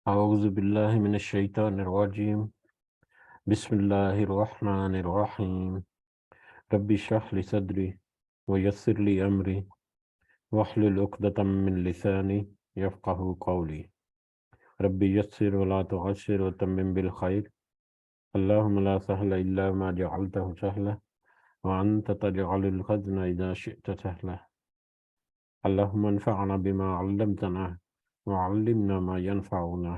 أعوذ بالله من الشيطان الرجيم. بسم الله الرحمن الرحيم. ربي اشرح لي صدري ويسر لي أمري واحلل عقدة من لساني يفقه قولي. ربي يسر ولا تعسر وتمم بالخير. اللهم لا سهل إلا ما جعلته سهلا وأنت تجعل الحزن إذا شئت سهلا. اللهم انفعنا بما علمتنا وعلمنا ما ينفعنا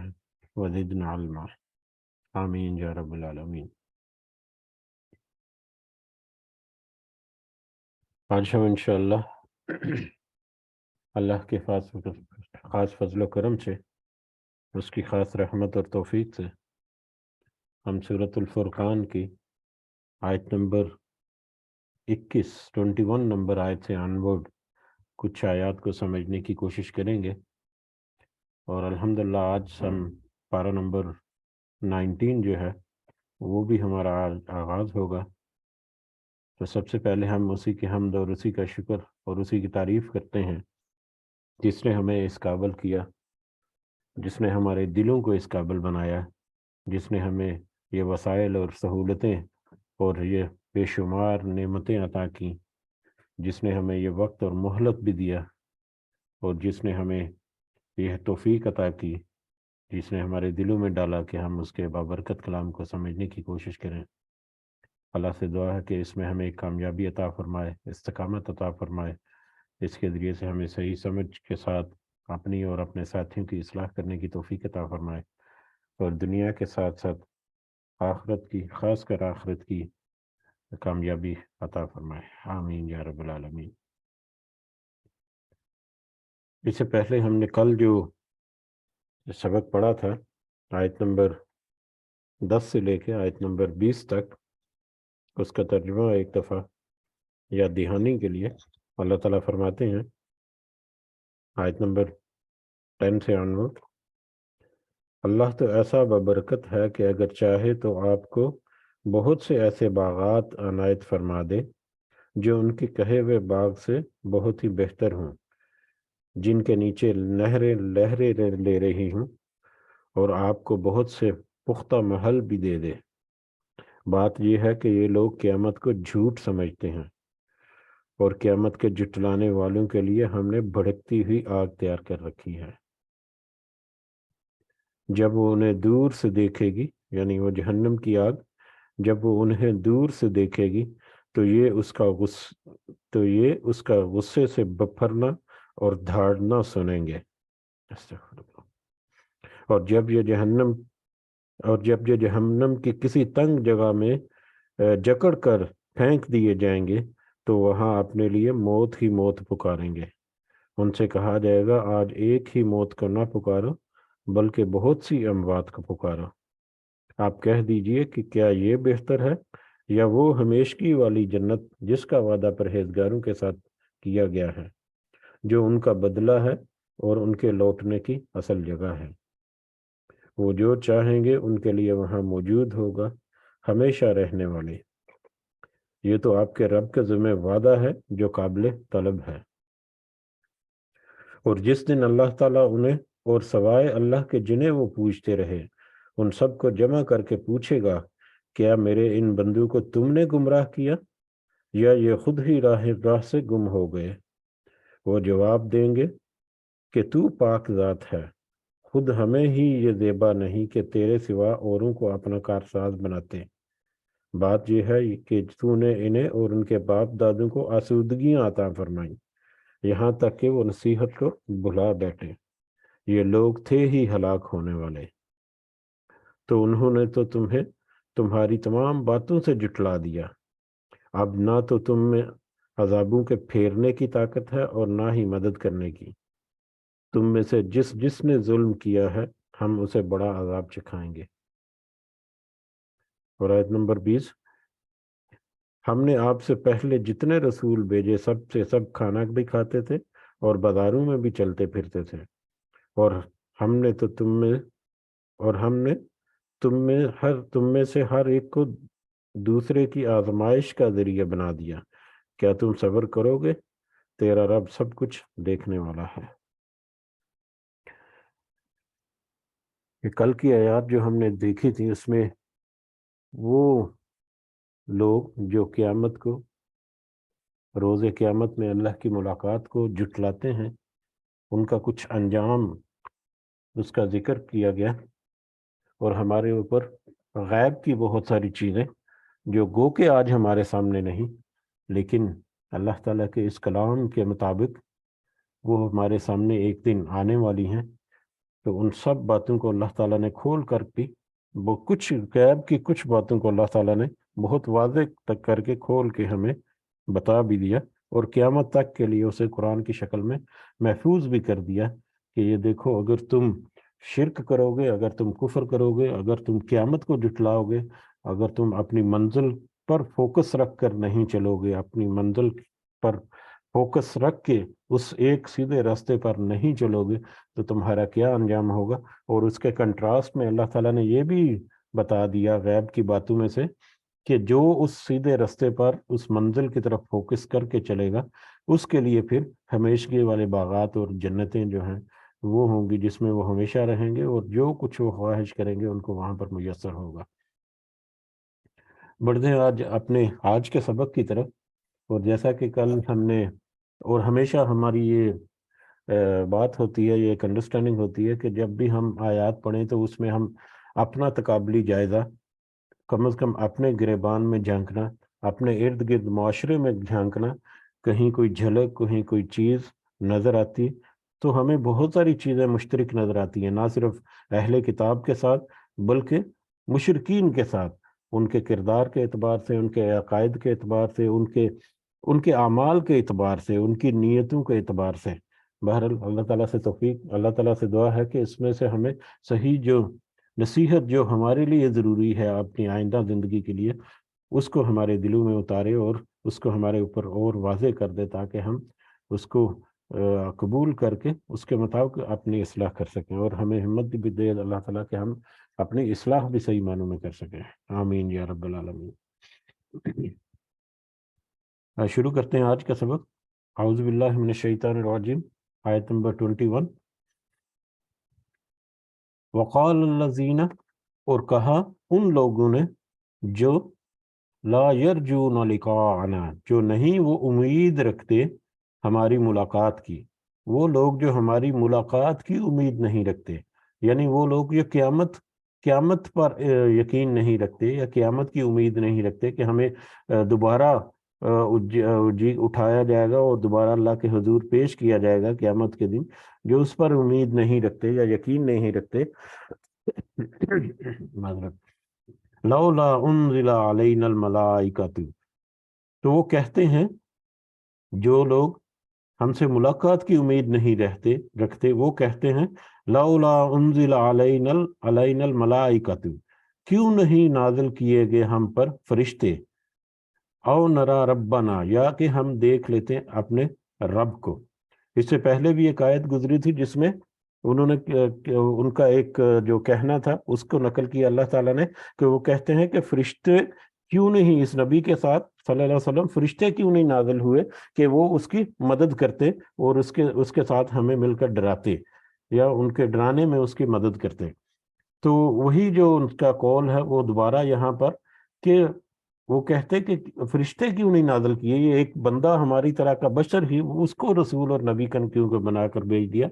وزدنا علما. آمین یا رب العالمین۔ آج ہم انشاءاللہ اللہ کے خاص فضل و کرم سے، اس کی خاص رحمت اور توفیق سے ہم سورۃ الفرقان کی آیت نمبر 21 نمبر آیت سے آنورڈ کچھ آیات کو سمجھنے کی کوشش کریں گے، اور الحمدللہ آج ہم پارہ نمبر 19 جو ہے وہ بھی ہمارا آغاز ہوگا۔ تو سب سے پہلے ہم اسی کی حمد اور اسی کا شکر اور اسی کی تعریف کرتے ہیں جس نے ہمیں اس قابل کیا، جس نے ہمارے دلوں کو اس قابل بنایا، جس نے ہمیں یہ وسائل اور سہولتیں اور یہ بے شمار نعمتیں عطا کیں، جس نے ہمیں یہ وقت اور مہلت بھی دیا، اور جس نے ہمیں یہ توفیق عطا کی، جس نے ہمارے دلوں میں ڈالا کہ ہم اس کے بابرکت کلام کو سمجھنے کی کوشش کریں۔ اللہ سے دعا ہے کہ اس میں ہمیں کامیابی عطا فرمائے، استقامت عطا فرمائے، اس کے ذریعے سے ہمیں صحیح سمجھ کے ساتھ اپنی اور اپنے ساتھیوں کی اصلاح کرنے کی توفیق عطا فرمائے، اور دنیا کے ساتھ ساتھ آخرت کی، خاص کر آخرت کی کامیابی عطا فرمائے۔ آمین یا رب العالمین۔ اس سے پہلے ہم نے کل جو سبق پڑھا تھا آیت نمبر 10 سے لے کے آیت نمبر 20 تک، اس کا ترجمہ ایک دفعہ یاد دہانی کے لیے اللہ تعالیٰ فرماتے ہیں آیت نمبر 10 سے آنورڈ، اللہ تو ایسا بابرکت ہے کہ اگر چاہے تو آپ کو بہت سے ایسے باغات عنایت فرما دے جو ان کے کہے ہوئے باغ سے بہت ہی بہتر ہوں، جن کے نیچے نہریں لہریں لے رہی ہوں، اور آپ کو بہت سے پختہ محل بھی دے دے۔ بات یہ ہے کہ یہ لوگ قیامت کو جھوٹ سمجھتے ہیں، اور قیامت کے جھٹلانے والوں کے لیے ہم نے بھڑکتی ہوئی آگ تیار کر رکھی ہے۔ جب وہ انہیں دور سے دیکھے گی، یعنی وہ جہنم کی آگ، جب وہ انہیں دور سے دیکھے گی تو یہ اس کا غصے سے بپھرنا اور دھاڑنا سنیں گے۔ استغفر اللہ۔ اور جب یہ جہنم کی کسی تنگ جگہ میں جکڑ کر پھینک دیے جائیں گے تو وہاں اپنے لیے موت ہی موت پکاریں گے۔ ان سے کہا جائے گا آج ایک ہی موت کو نہ پکارو بلکہ بہت سی اموات کو پکارو۔ آپ کہہ دیجئے کہ کیا یہ بہتر ہے یا وہ ہمیشگی والی جنت جس کا وعدہ پرہیزگاروں کے ساتھ کیا گیا ہے، جو ان کا بدلہ ہے اور ان کے لوٹنے کی اصل جگہ ہے۔ وہ جو چاہیں گے ان کے لیے وہاں موجود ہوگا، ہمیشہ رہنے والے۔ یہ تو آپ کے رب کا ذمہ وعدہ ہے جو قابل طلب ہے۔ اور جس دن اللہ تعالیٰ انہیں اور سوائے اللہ کے جنہیں وہ پوچھتے رہے ان سب کو جمع کر کے پوچھے گا، کیا میرے ان بندوں کو تم نے گمراہ کیا یا یہ خود ہی راہ سے گم ہو گئے؟ وہ جواب دیں گے کہ تو پاک ذات ہے، خود ہمیں ہی یہ زیبا نہیں کہ تیرے سوا اوروں کو اپنا کارساز بناتے۔ بات یہ ہے کہ تو نے انہیں اور ان کے باپ دادوں کو آسودگیاں عطا فرمائیں، یہاں تک کہ وہ نصیحت کو بھلا بیٹھے۔ یہ لوگ تھے ہی ہلاک ہونے والے، تو انہوں نے تو تمہیں تمہاری تمام باتوں سے جھٹلا دیا۔ اب نہ تو تم میں عذابوں کے پھیرنے کی طاقت ہے اور نہ ہی مدد کرنے کی۔ تم میں سے جس نے ظلم کیا ہے ہم اسے بڑا عذاب چکھائیں گے۔ اور آیت نمبر 20، ہم نے آپ سے پہلے جتنے رسول بھیجے سب سے سب کھانا بھی کھاتے تھے اور بازاروں میں بھی چلتے پھرتے تھے، اور ہم نے تم میں سے ہر ایک کو دوسرے کی آزمائش کا ذریعہ بنا دیا۔ کیا تم صبر کرو گے؟ تیرا رب سب کچھ دیکھنے والا ہے۔ کہ کل کی آیات جو ہم نے دیکھی تھی اس میں وہ لوگ جو قیامت کو، روز قیامت میں اللہ کی ملاقات کو جھٹلاتے ہیں، ان کا کچھ انجام اس کا ذکر کیا گیا، اور ہمارے اوپر غیب کی بہت ساری چیزیں جو گو کہ آج ہمارے سامنے نہیں، لیکن اللہ تعالیٰ کے اس کلام کے مطابق وہ ہمارے سامنے ایک دن آنے والی ہیں۔ تو ان سب باتوں کو اللہ تعالیٰ نے کھول کر بھی، وہ کچھ غیب کی کچھ باتوں کو اللہ تعالیٰ نے بہت واضح تک کر کے کھول کے ہمیں بتا بھی دیا، اور قیامت تک کے لیے اسے قرآن کی شکل میں محفوظ بھی کر دیا کہ یہ دیکھو، اگر تم شرک کرو گے، اگر تم کفر کرو گے، اگر تم قیامت کو جھٹلاؤ گے، اگر تم اپنی منزل پر فوکس رکھ کر نہیں چلو گے، اپنی منزل پر فوکس رکھ کے اس ایک سیدھے راستے پر نہیں چلو گے، تو تمہارا کیا انجام ہوگا۔ اور اس کے کنٹراسٹ میں اللہ تعالیٰ نے یہ بھی بتا دیا غیب کی باتوں میں سے کہ جو اس سیدھے راستے پر اس منزل کی طرف فوکس کر کے چلے گا، اس کے لیے پھر ہمیشگی والے باغات اور جنتیں جو ہیں وہ ہوں گی، جس میں وہ ہمیشہ رہیں گے، اور جو کچھ وہ خواہش کریں گے ان کو وہاں پر میسر ہوگا۔ بڑھتے ہیں آج کے سبق کی طرف، اور جیسا کہ کل ہم نے، اور ہمیشہ ہماری یہ بات ہوتی ہے، یہ ایک انڈرسٹینڈنگ ہوتی ہے کہ جب بھی ہم آیات پڑھیں تو اس میں ہم اپنا تقابلی جائزہ، کم از کم اپنے گریبان میں جھانکنا، اپنے ارد گرد معاشرے میں جھانکنا، کہیں کوئی جھلک، کہیں کوئی چیز نظر آتی تو ہمیں بہت ساری چیزیں مشترک نظر آتی ہیں، نہ صرف اہل کتاب کے ساتھ بلکہ مشرکین کے ساتھ، ان کے کردار کے اعتبار سے، ان کے عقائد کے اعتبار سے، ان کے اعمال کے اعتبار سے، ان کی نیتوں کے اعتبار سے۔ بہرحال اللہ تعالیٰ سے توفیق، اللہ تعالیٰ سے دعا ہے کہ اس میں سے ہمیں صحیح جو نصیحت جو ہمارے لیے ضروری ہے اپنی آئندہ زندگی کے لیے، اس کو ہمارے دلوں میں اتارے اور اس کو ہمارے اوپر اور واضح کر دے، تاکہ ہم اس کو قبول کر کے اس کے مطابق اپنی اصلاح کر سکیں، اور ہمیں ہمت بھی دے اللہ تعالیٰ کہ ہم اپنی اصلاح بھی صحیح معنوں میں کر سکیں۔ آمین یا رب العالمین۔ شروع کرتے ہیں آج کا سبق۔ اعوذ باللہ من الشیطان الرجیم، آیت نمبر 21۔ وقال الذین، اور کہا ان لوگوں نے جو لا یرجون لقاءنا، جو نہیں وہ امید رکھتے ہماری ملاقات کی، وہ لوگ جو ہماری ملاقات کی امید نہیں رکھتے، یعنی وہ لوگ جو قیامت پر یقین نہیں رکھتے یا قیامت کی امید نہیں رکھتے کہ ہمیں دوبارہ اٹھایا جائے گا اور دوبارہ اللہ کے حضور پیش کیا جائے گا قیامت کے دن، جو اس پر امید نہیں رکھتے یا یقین نہیں رکھتے، معذرت، لولا انزل علینا الملائکۃ، تو وہ کہتے ہیں، جو لوگ ہم سے ملاقات کی امید نہیں رکھتے، وہ کہتے ہیں لولا انزل علینا الملائکۃ، کیوں نہیں نازل کیے گئے ہم پر فرشتے، او نرا ربنا، یا کہ ہم دیکھ لیتے اپنے رب کو۔ اس سے پہلے بھی ایک آیت گزری تھی جس میں انہوں نے ان کا ایک جو کہنا تھا اس کو نقل کیا اللہ تعالیٰ نے، کہ وہ کہتے ہیں کہ فرشتے کیوں نہیں، اس نبی کے ساتھ صلی اللہ علیہ وسلم فرشتے کیوں نہیں نازل ہوئے کہ وہ اس کی مدد کرتے اور اس کے ساتھ ہمیں مل کر ڈراتے، یا ان کے ڈرانے میں اس کی مدد کرتے۔ تو وہی جو ان کا قول ہے وہ دوبارہ یہاں پر، کہ وہ کہتے کہ فرشتے کیوں نہیں نازل کیے، یہ ایک بندہ ہماری طرح کا بشر ہی، اس کو رسول اور نبی کیوں کو بنا کر بھیج دیا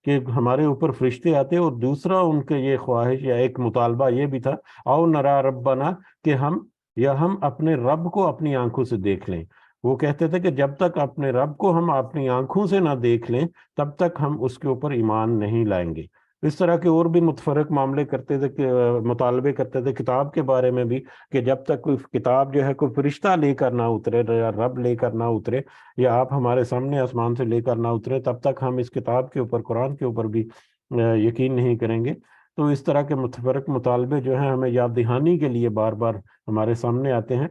کہ ہمارے اوپر فرشتے آتے۔ اور دوسرا ان کے یہ خواہش یا ایک مطالبہ یہ بھی تھا، او نرا ربنا، کہ ہم اپنے رب کو اپنی آنکھوں سے دیکھ لیں۔ وہ کہتے تھے کہ جب تک اپنے رب کو ہم اپنی آنکھوں سے نہ دیکھ لیں تب تک ہم اس کے اوپر ایمان نہیں لائیں گے۔ اس طرح کے اور بھی متفرق معاملے کرتے تھے، کہ مطالبے کرتے تھے کتاب کے بارے میں بھی، کہ جب تک کوئی کتاب جو ہے کوئی فرشتہ لے کر نہ اترے یا رب لے کر نہ اترے، یا آپ ہمارے سامنے آسمان سے لے کر نہ اترے، تب تک ہم اس کتاب کے اوپر، قرآن کے اوپر بھی یقین نہیں کریں گے۔ تو اس طرح کے متفرق مطالبے جو ہیں ہمیں یاد دہانی کے لیے بار بار ہمارے سامنے آتے ہیں،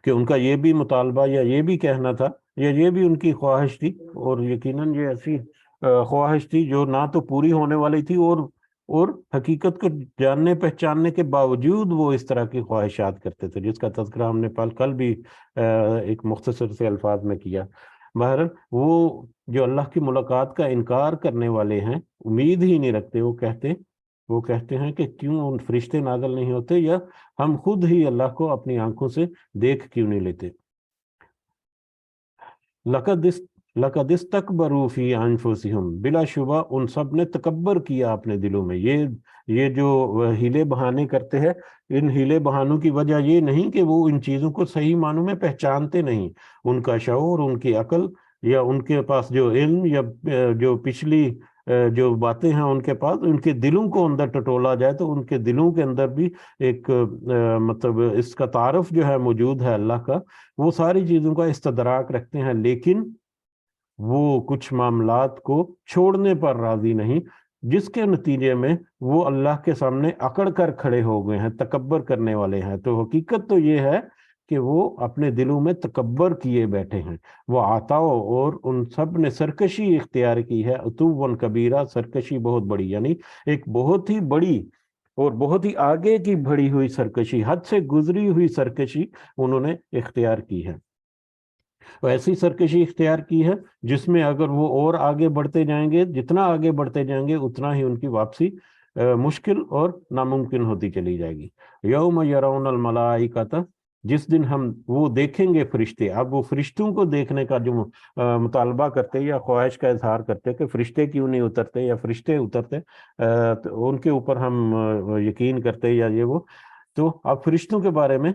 کہ ان کا یہ بھی مطالبہ یا یہ بھی کہنا تھا یا یہ بھی ان کی خواہش تھی، اور یقیناً یہ ایسی خواہش تھی جو نہ تو پوری ہونے والی تھی، اور حقیقت کو جاننے پہچاننے کے باوجود وہ اس طرح کی خواہشات کرتے تھے، جس کا تذکرہ ہم نے کل بھی ایک مختصر سے الفاظ میں کیا۔ بہرحال وہ جو اللہ کی ملاقات کا انکار کرنے والے ہیں، امید ہی نہیں رکھتے، وہ کہتے وہ کہتے ہیں کہ کیوں ان فرشتے نازل نہیں ہوتے، یا ہم خود ہی اللہ کو اپنی آنکھوں سے دیکھ کیوں نہیں لیتے۔ لَقَدِ اسْتَكْبَرُوا فِي أَنفُسِهِمْ، بلا شبہ ان سب نے تکبر کیا اپنے دلوں میں۔ یہ جو ہیلے بہانے کرتے ہیں، ان ہیلے بہانوں کی وجہ یہ نہیں کہ وہ ان چیزوں کو صحیح معنوں میں پہچانتے نہیں، ان کا شعور، ان کی عقل، یا ان کے پاس جو علم، یا جو پچھلی جو باتیں ہیں ان کے پاس، ان کے دلوں کو اندر ٹٹولا جائے تو ان کے دلوں کے اندر بھی ایک مطلب اس کا تعارف جو ہے موجود ہے اللہ کا، وہ ساری چیزوں کا استدراک رکھتے ہیں، لیکن وہ کچھ معاملات کو چھوڑنے پر راضی نہیں، جس کے نتیجے میں وہ اللہ کے سامنے اکڑ کر کھڑے ہو گئے ہیں، تکبر کرنے والے ہیں۔ تو حقیقت تو یہ ہے کہ وہ اپنے دلوں میں تکبر کیے بیٹھے ہیں، وہ آتاؤ، اور ان سب نے سرکشی اختیار کی ہے، عتوًا کبیرہ، سرکشی بہت بڑی، یعنی ایک بہت ہی بڑی اور بہت ہی آگے کی بڑھی ہوئی سرکشی، حد سے گزری ہوئی سرکشی انہوں نے اختیار کی ہے۔ ایسی سرکشی اختیار کی ہے جس میں اگر وہ اور آگے بڑھتے جائیں گے، جتنا آگے بڑھتے جائیں گے اتنا ہی ان کی واپسی مشکل اور ناممکن ہوتی چلی جائے گی۔ یوم یرون الملائکۃ، جس دن ہم وہ دیکھیں گے فرشتے۔ اب وہ فرشتوں کو دیکھنے کا جو مطالبہ کرتے یا خواہش کا اظہار کرتے کہ فرشتے کیوں نہیں اترتے، یا فرشتے اترتے تو ان کے اوپر ہم یقین کرتے، یا یہ وہ۔ تو اب فرشتوں کے بارے میں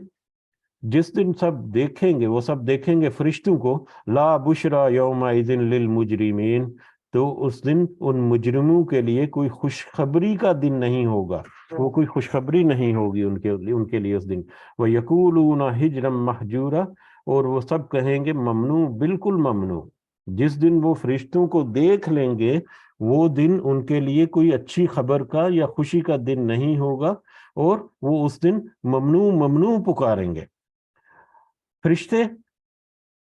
جس دن سب دیکھیں گے، وہ سب دیکھیں گے فرشتوں کو، لا بشرا یومئذ للمجرمین، تو اس دن ان مجرموں کے لیے کوئی خوشخبری کا دن نہیں ہوگا، وہ کوئی خوشخبری نہیں ہوگی ان کے لیے اس دن۔ وَيَقُولُونَ حِجْرًا مَحْجُورًا، اور وہ سب کہیں گے ممنوع، بالکل ممنوع۔ جس دن وہ فرشتوں کو دیکھ لیں گے، وہ دن ان کے لیے کوئی اچھی خبر کا یا خوشی کا دن نہیں ہوگا، اور وہ اس دن ممنوع ممنوع پکاریں گے۔ فرشتے،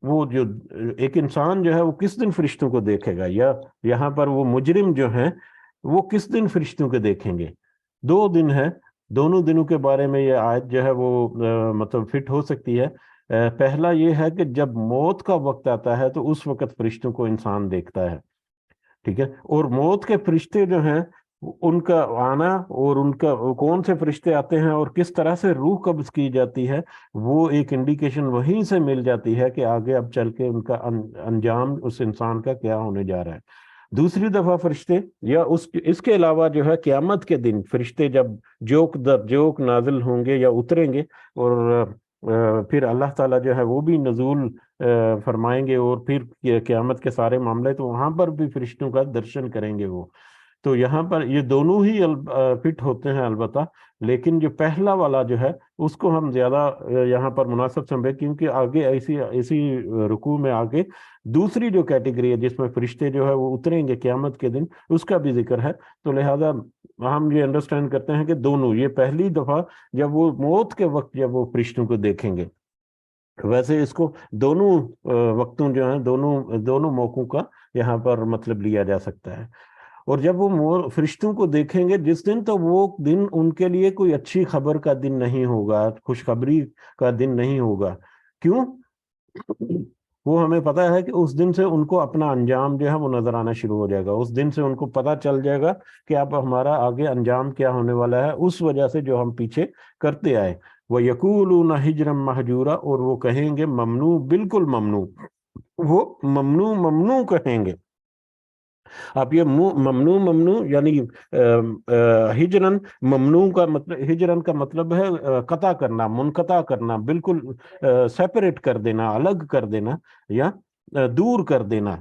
وہ جو ایک انسان جو ہے وہ کس دن فرشتوں کو دیکھے گا، یا یہاں پر وہ مجرم جو ہیں وہ کس دن فرشتوں کو دیکھیں گے؟ دو دن ہے، دونوں دنوں کے بارے میں یہ آیت جو ہے وہ مطلب فٹ ہو سکتی ہے۔ پہلا یہ ہے کہ جب موت کا وقت آتا ہے تو اس وقت فرشتوں کو انسان دیکھتا ہے، ٹھیک ہے، اور موت کے فرشتے جو ہیں ان کا آنا، اور ان کا کون سے فرشتے آتے ہیں اور کس طرح سے روح قبض کی جاتی ہے، وہ ایک انڈیکیشن وہیں سے مل جاتی ہے کہ آگے اب چل کے ان کا انجام اس انسان کا کیا ہونے جا رہا ہے۔ دوسری دفعہ فرشتے، یا اس کے علاوہ جو ہے قیامت کے دن فرشتے جب جوک در جوک نازل ہوں گے یا اتریں گے، اور پھر اللہ تعالیٰ جو ہے وہ بھی نزول فرمائیں گے، اور پھر قیامت کے سارے معاملے، تو وہاں پر بھی فرشتوں کا درشن کریں گے وہ۔ تو یہاں پر یہ دونوں ہی فٹ ہوتے ہیں البتہ، لیکن جو پہلا والا جو ہے اس کو ہم زیادہ یہاں پر مناسب سمجھے، کیونکہ آگے ایسی رکوع میں آگے دوسری جو کیٹیگری ہے جس میں فرشتے جو ہے وہ اتریں گے قیامت کے دن، اس کا بھی ذکر ہے۔ تو لہذا ہم یہ انڈرسٹینڈ کرتے ہیں کہ دونوں، یہ پہلی دفعہ جب وہ موت کے وقت جب وہ فرشتوں کو دیکھیں گے، ویسے اس کو دونوں وقتوں جو ہیں، دونوں موقعوں کا یہاں پر مطلب لیا جا سکتا ہے۔ اور جب وہ فرشتوں کو دیکھیں گے جس دن، تو وہ دن ان کے لیے کوئی اچھی خبر کا دن نہیں ہوگا، خوشخبری کا دن نہیں ہوگا۔ کیوں؟ وہ ہمیں پتہ ہے کہ اس دن سے ان کو اپنا انجام جو ہے وہ نظر آنا شروع ہو جائے گا، اس دن سے ان کو پتہ چل جائے گا کہ اب ہمارا آگے انجام کیا ہونے والا ہے، اس وجہ سے جو ہم پیچھے کرتے آئے۔ وَيَقُولُونَ حِجْرًا مَحْجُورًا، اور وہ کہیں گے ممنوع، بالکل ممنوع، وہ ممنوع ممنوع کہیں گے۔ آپ یہ ممنوع یعنی ہجرن، ممنوع کا مطلب، ہجرن کا مطلب ہے قطع کرنا، منقطع کرنا، بالکل سیپریٹ کر دینا، الگ کر دینا، یا دور کر دینا،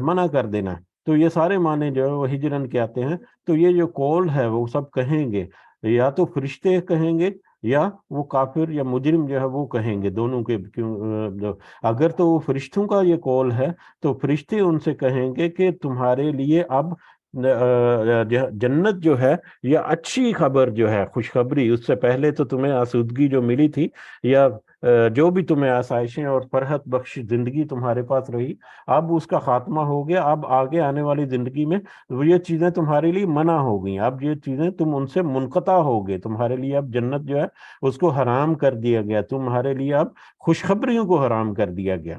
منع کر دینا۔ تو یہ سارے معنی جو ہے وہ ہجرن کے آتے ہیں۔ تو یہ جو قول ہے وہ سب کہیں گے، یا تو فرشتے کہیں گے، یا وہ کافر یا مجرم جو ہے وہ کہیں گے، دونوں کے۔ اگر تو وہ فرشتوں کا یہ قول ہے تو فرشتے ان سے کہیں گے کہ تمہارے لیے اب جنت جو ہے، یا اچھی خبر جو ہے، خوشخبری، اس سے پہلے تو تمہیں آسودگی جو ملی تھی، یا جو بھی تمہیں آسائشیں اور فرحت بخش زندگی تمہارے پاس رہی، اب اس کا خاتمہ ہو گیا۔ اب آگے آنے والی زندگی میں یہ چیزیں تمہارے لیے منع ہو گئیں، اب یہ چیزیں تم ان سے منقطع ہو گئے، تمہارے لیے اب جنت جو ہے اس کو حرام کر دیا گیا، تمہارے لیے اب خوشخبریوں کو حرام کر دیا گیا۔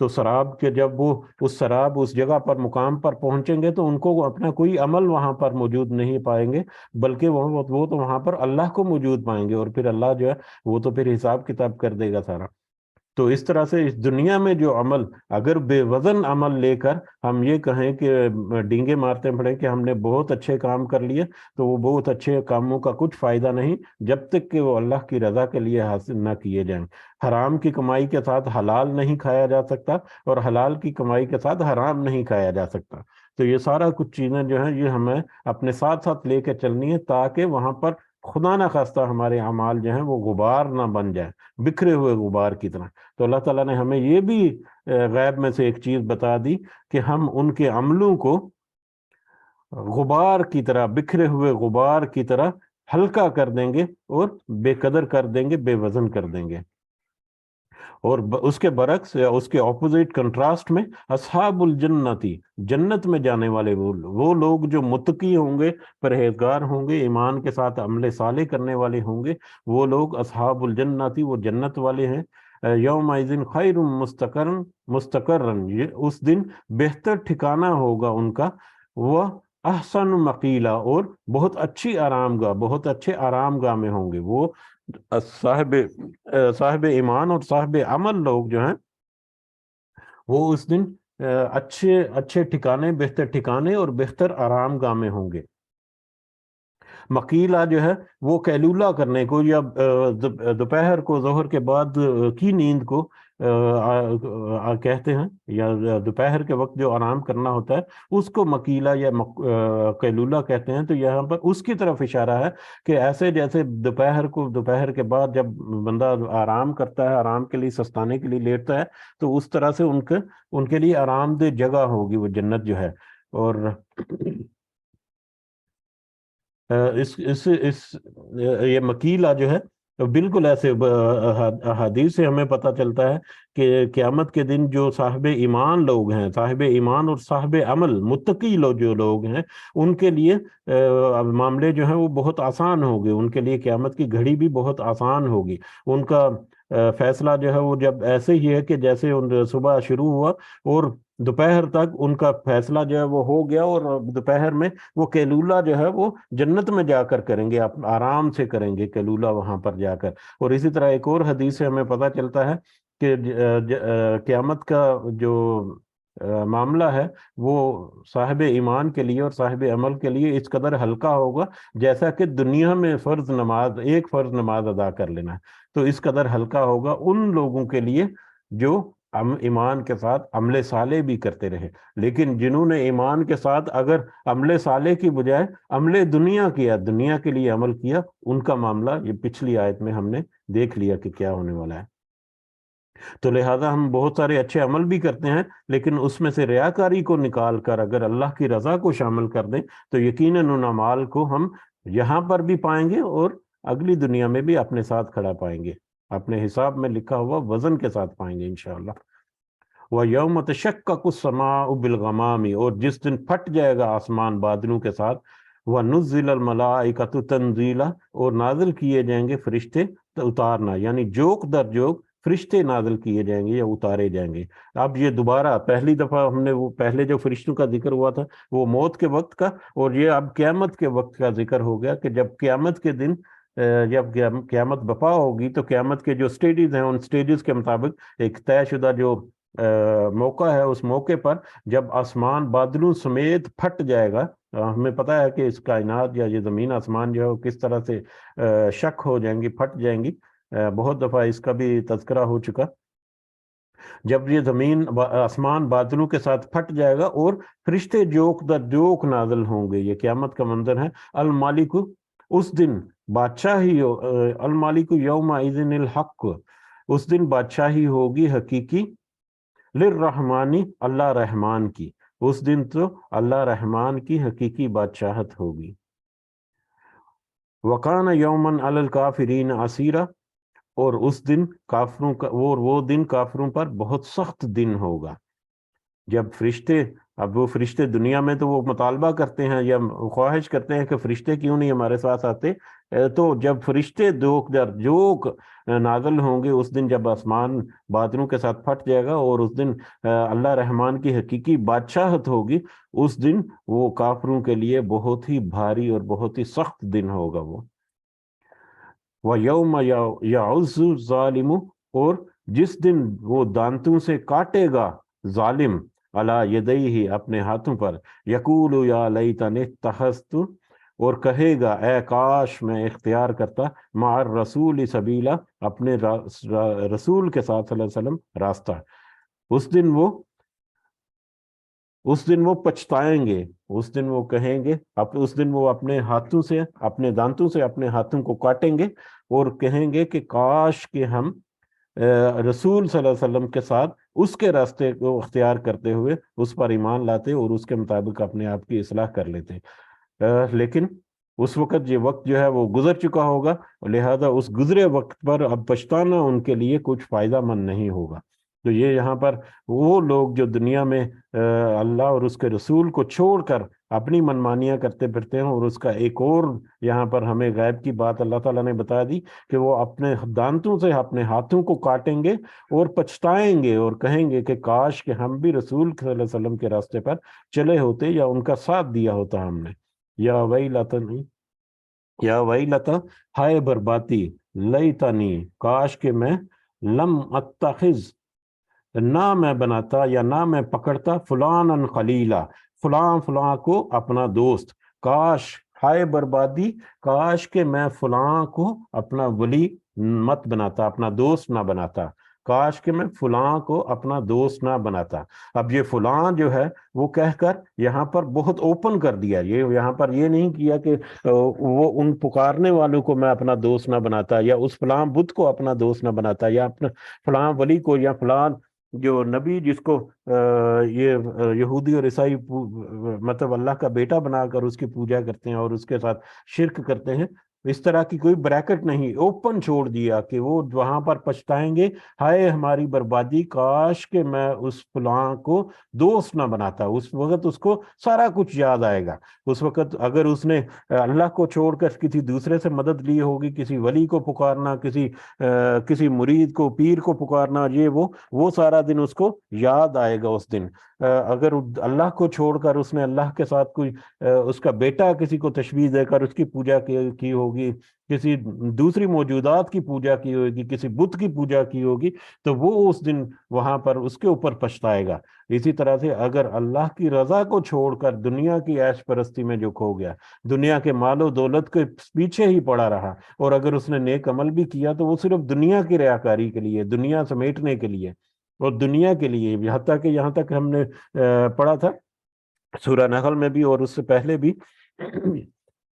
تو سراب کے جب وہ اس سراب اس جگہ پر مقام پر پہنچیں گے تو ان کو اپنا کوئی عمل وہاں پر موجود نہیں پائیں گے، بلکہ وہ تو وہاں پر اللہ کو موجود پائیں گے، اور پھر اللہ جو ہے وہ تو پھر حساب کتاب کر دے گا سارا۔ تو اس طرح سے اس دنیا میں جو عمل، اگر بے وزن عمل لے کر ہم یہ کہیں کہ ڈینگے مارتے پڑے کہ ہم نے بہت اچھے کام کر لیے، تو وہ بہت اچھے کاموں کا کچھ فائدہ نہیں جب تک کہ وہ اللہ کی رضا کے لیے حاصل نہ کیے جائیں۔ حرام کی کمائی کے ساتھ حلال نہیں کھایا جا سکتا، اور حلال کی کمائی کے ساتھ حرام نہیں کھایا جا سکتا۔ تو یہ سارا کچھ چیزیں جو ہیں یہ ہمیں اپنے ساتھ ساتھ لے کے چلنی ہے، تاکہ وہاں پر خدا نہ خواستہ ہمارے اعمال جو ہیں وہ غبار نہ بن جائیں، بکھرے ہوئے غبار کی طرح۔ تو اللہ تعالیٰ نے ہمیں یہ بھی غیب میں سے ایک چیز بتا دی کہ ہم ان کے عملوں کو غبار کی طرح، بکھرے ہوئے غبار کی طرح ہلکا کر دیں گے اور بے قدر کر دیں گے، بے وزن کر دیں گے۔ اور اس کے برعکس یا اس کے اپوزٹ کنٹراسٹ میں اصحاب الجنتی، جنت میں جانے والے وہ لوگ جو متقی ہوں گے، پرہیزگار ہوں گے، ایمان کے ساتھ عمل صالح کرنے والے ہوں گے، وہ لوگ اصحاب الجنتی، وہ جنت والے ہیں۔ یومئذ خیر مستقرن، اس دن بہتر ٹھکانہ ہوگا ان کا، وہ احسن مقیلہ، اور بہت اچھی آرام گاہ، بہت اچھے آرام گاہ میں ہوں گے وہ صاحب ایمان اور صاحب عمل لوگ جو ہیں، وہ اس دن اچھے اچھے ٹھکانے، بہتر ٹھکانے اور بہتر آرام گاہ میں ہوں گے۔ مقیلہ جو ہے وہ قیلولہ کرنے کو، یا دوپہر کو، ظہر کے بعد کی نیند کو کہتے ہیں، یا دوپہر کے وقت جو آرام کرنا ہوتا ہے اس کو مقیلہ یا قیلولہ کہتے ہیں۔ تو یہاں پر اس کی طرف اشارہ ہے کہ ایسے جیسے دوپہر کے بعد جب بندہ آرام کرتا ہے، آرام کے لیے سستانے کے لیے لیٹتا ہے، تو اس طرح سے ان کے لیے آرام دہ جگہ ہوگی وہ جنت جو ہے۔ اور یہ مکیلہ جو ہے بالکل ایسے حدیث سے ہمیں پتہ چلتا ہے کہ قیامت کے دن جو صاحب ایمان لوگ ہیں، صاحب ایمان اور صاحب عمل متقی جو لوگ ہیں، ان کے لیے معاملے جو ہیں وہ بہت آسان ہوگے، ان کے لیے قیامت کی گھڑی بھی بہت آسان ہوگی۔ ان کا فیصلہ جو ہے وہ جب ایسے ہی ہے کہ جیسے صبح شروع ہوا اور دوپہر تک ان کا فیصلہ جو ہے وہ ہو گیا، اور دوپہر میں وہ قیلولہ جو ہے وہ جنت میں جا کر کریں گے، آرام سے کریں گے قیلولہ وہاں پر جا کر۔ اور اسی طرح ایک اور حدیث سے ہمیں پتہ چلتا ہے کہ قیامت کا جو معاملہ ہے وہ صاحب ایمان کے لیے اور صاحب عمل کے لیے اس قدر ہلکا ہوگا جیسا کہ دنیا میں ایک فرض نماز ادا کر لینا ہے، تو اس قدر ہلکا ہوگا ان لوگوں کے لیے جو ایمان کے ساتھ عمل صالح بھی کرتے رہے۔ لیکن جنہوں نے ایمان کے ساتھ اگر عمل صالح کی بجائے عمل دنیا کیا، دنیا کے لیے عمل کیا، ان کا معاملہ یہ پچھلی آیت میں ہم نے دیکھ لیا کہ کیا ہونے والا ہے۔ تو لہٰذا ہم بہت سارے اچھے عمل بھی کرتے ہیں، لیکن اس میں سے ریاکاری کو نکال کر اگر اللہ کی رضا کو شامل کر دیں تو یقیناً ان اعمال کو ہم یہاں پر بھی پائیں گے اور اگلی دنیا میں بھی اپنے ساتھ کھڑا پائیں گے، اپنے حساب میں لکھا ہوا وزن کے ساتھ پائیں گے انشاءاللہ۔ وَيَوْمَ تَشَقَّقُ السَّمَاءُ بِالْغَمَامِ، اور جس دن پھٹ جائے گا آسمان بادلوں کے ساتھ، وَنُزِّلَ الْمَلَائِكَةُ تَنزِيلًا، اور نازل کیے جائیں گے فرشتے اتارنا، یعنی جوک در جوک فرشتے نازل کیے جائیں گے یا اتارے جائیں گے۔ اب یہ دوبارہ پہلی دفعہ ہم نے وہ پہلے جو فرشتوں کا ذکر ہوا تھا وہ موت کے وقت کا، اور یہ اب قیامت کے وقت کا ذکر ہو گیا کہ جب قیامت کے دن جب قیامت بپا ہوگی تو قیامت کے جو سٹیجز ہیں ان سٹیجز کے مطابق ایک طے شدہ جو موقع ہے، اس موقع پر جب آسمان بادلوں سمیت پھٹ جائے گا، ہمیں پتہ ہے کہ اس کائنات یا یہ زمین آسمان جو ہے وہ کس طرح سے شک ہو جائیں گی، پھٹ جائیں گی، بہت دفعہ اس کا بھی تذکرہ ہو چکا۔ جب یہ زمین آسمان بادلوں کے ساتھ پھٹ جائے گا اور فرشتے جوک در جوک نازل ہوں گے، یہ قیامت کا منظر ہے۔ المالک، اس دن بادشاہی، المالک یومئذ الحق، اس دن بادشاہی ہوگی حقیقی، للرحمانی، اللہ رحمان کی، اس دن تو اللہ رحمان کی حقیقی بادشاہت ہوگی۔ وَقَانَ يَوْمًا عَلَى الْكَافِرِينَ عَسِيرًا، اور اس دن کافروں کا وہ دن کافروں پر بہت سخت دن ہوگا۔ جب فرشتے، اب وہ فرشتے دنیا میں تو وہ مطالبہ کرتے ہیں یا خواہش کرتے ہیں کہ فرشتے کیوں نہیں ہمارے ساتھ آتے، تو جب فرشتے دو در جوک نازل ہوں گے اس دن، جب آسمان بادلوں کے ساتھ پھٹ جائے گا، اور اس دن اللہ رحمان کی حقیقی بادشاہت ہوگی، اس دن وہ کافروں کے لیے بہت ہی بھاری اور بہت ہی سخت دن ہوگا وہ. وَيَوْمَ يَعُضُّ الظَّالِمُ، اور جس دن وہ دانتوں سے کاٹے گا ظالم، عَلَى يَدَيْهِ اپنے ہاتھوں پر، يَقُولُ يَا لَيْتَنِي اتَّخَذْتُ، اور کہے گا اے کاش میں اختیار کرتا، مع الرسول سبیلا، اپنے رسول کے ساتھ صلی اللہ علیہ وسلم راستہ. اس دن وہ پچھتائیں گے، اس دن وہ کہیں گے، اس دن وہ اپنے ہاتھوں سے، اپنے دانتوں سے اپنے ہاتھوں کو کاٹیں گے اور کہیں گے کہ کاش کہ ہم رسول صلی اللہ علیہ وسلم کے ساتھ اس کے راستے کو اختیار کرتے ہوئے اس پر ایمان لاتے اور اس کے مطابق اپنے آپ کی اصلاح کر لیتے. لیکن اس وقت یہ وقت جو ہے وہ گزر چکا ہوگا، لہذا اس گزرے وقت پر اب پچھتانا ان کے لیے کچھ فائدہ مند نہیں ہوگا. تو یہ یہاں پر وہ لوگ جو دنیا میں اللہ اور اس کے رسول کو چھوڑ کر اپنی منمانیاں کرتے پھرتے ہیں، اور اس کا ایک اور یہاں پر ہمیں غیب کی بات اللہ تعالیٰ نے بتا دی کہ وہ اپنے دانتوں سے اپنے ہاتھوں کو کاٹیں گے اور پچھتائیں گے اور کہیں گے کہ کاش کہ ہم بھی رسول صلی اللہ علیہ وسلم کے راستے پر چلے ہوتے یا ان کا ساتھ دیا ہوتا ہم نے. یا ویلتنی، یا ویلتا، ہائے بربادی، لیتنی، کاش کہ میں، لم اتخذ، نہ میں بناتا یا نہ میں پکڑتا، فلانا خلیلا، فلاں کو اپنا دوست. کاش، ہائے بربادی، کاش کہ میں فلاں کو اپنا ولی مت بناتا، اپنا دوست نہ بناتا. کاش کہ میں فلاں کو اپنا دوست نہ بناتا. اب یہ فلاں جو ہے وہ کہہ کر یہاں پر بہت اوپن کر دیا. یہ یہاں پر یہ نہیں کیا کہ وہ ان پکارنے والوں کو میں اپنا دوست نہ بناتا، یا اس فلاں بت کو اپنا دوست نہ بناتا، یا اپنا فلاں ولی کو، یا فلاں جو نبی جس کو یہ یہودی اور عیسائی مطلب اللہ کا بیٹا بنا کر اس کی پوجا کرتے ہیں اور اس کے ساتھ شرک کرتے ہیں، اس طرح کی کوئی بریکٹ نہیں، اوپن چھوڑ دیا کہ وہ وہاں پر پچھتائیں گے، ہائے ہماری بربادی، کاش کہ میں اس فلاں کو دوست نہ بناتا. اس وقت اس کو سارا کچھ یاد آئے گا. اس وقت اگر اس نے اللہ کو چھوڑ کر کسی دوسرے سے مدد لی ہوگی، کسی ولی کو پکارنا، کسی مرید کو، پیر کو پکارنا، یہ وہ سارا دن اس کو یاد آئے گا. اس دن اگر اللہ کو چھوڑ کر اس نے اللہ کے ساتھ کوئی اس کا بیٹا کسی کو تشبیہ دے کر اس کی پوجا کی ہوگی، کسی دوسری موجودات کی پوجا کی ہوگی، کسی بت کی پوجا کی ہوگی، تو وہ اس دن وہاں پر اس کے اوپر پچھتائے گا. اسی طرح سے اگر اللہ کی رضا کو چھوڑ کر دنیا کی عیش پرستی میں جو کھو گیا، دنیا کے مال و دولت کے پیچھے ہی پڑا رہا، اور اگر اس نے نیک عمل بھی کیا تو وہ صرف دنیا کی ریاکاری کے لیے، دنیا سمیٹنے کے لیے اور دنیا کے لیے، یہاں تک ہم نے پڑھا تھا سورہ نحل میں بھی اور اس سے پہلے بھی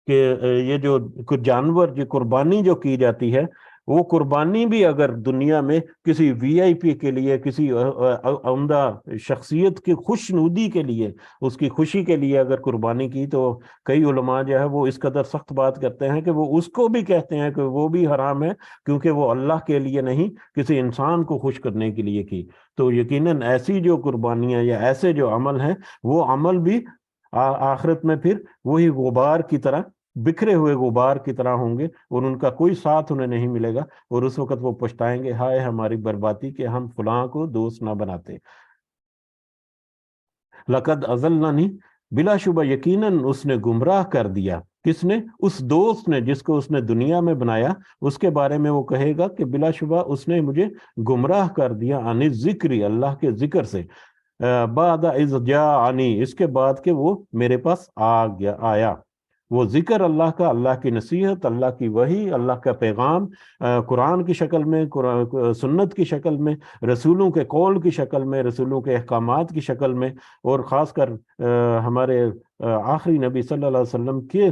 کہ یہ جو جانور جو قربانی جو کی جاتی ہے، وہ قربانی بھی اگر دنیا میں کسی وی آئی پی کے لیے، کسی عمدہ شخصیت کی خوشنودی کے لیے، اس کی خوشی کے لیے اگر قربانی کی، تو کئی علماء جو ہے وہ اس قدر سخت بات کرتے ہیں کہ وہ اس کو بھی کہتے ہیں کہ وہ بھی حرام ہے، کیونکہ وہ اللہ کے لیے نہیں، کسی انسان کو خوش کرنے کے لیے کی. تو یقیناً ایسی جو قربانیاں یا ایسے جو عمل ہیں، وہ عمل بھی آخرت میں پھر وہی غبار کی طرح، بکھرے ہوئے غبار کی طرح ہوں گے، اور ان کا کوئی ساتھ انہیں نہیں ملے گا، اور اس وقت وہ پچھتائیں گے، ہائے ہماری بربادی کہ ہم فلاں کو دوست نہ بناتے. لقد اضلنی، بلا شبہ یقیناً اس نے گمراہ کر دیا. کس نے؟ اس دوست نے جس کو اس نے دنیا میں بنایا. اس کے بارے میں وہ کہے گا کہ بلا شبہ اس نے مجھے گمراہ کر دیا، عن الذکر، اللہ کے ذکر سے، بعد اذ جاءنی، اس کے بعد کہ وہ میرے پاس آیا. وہ ذکر اللہ کا، اللہ کی نصیحت، اللہ کی وحی، اللہ کا پیغام قرآن کی شکل میں، سنت کی شکل میں، رسولوں کے قول کی شکل میں، رسولوں کے احکامات کی شکل میں، اور خاص کر ہمارے آخری نبی صلی اللہ علیہ وسلم کے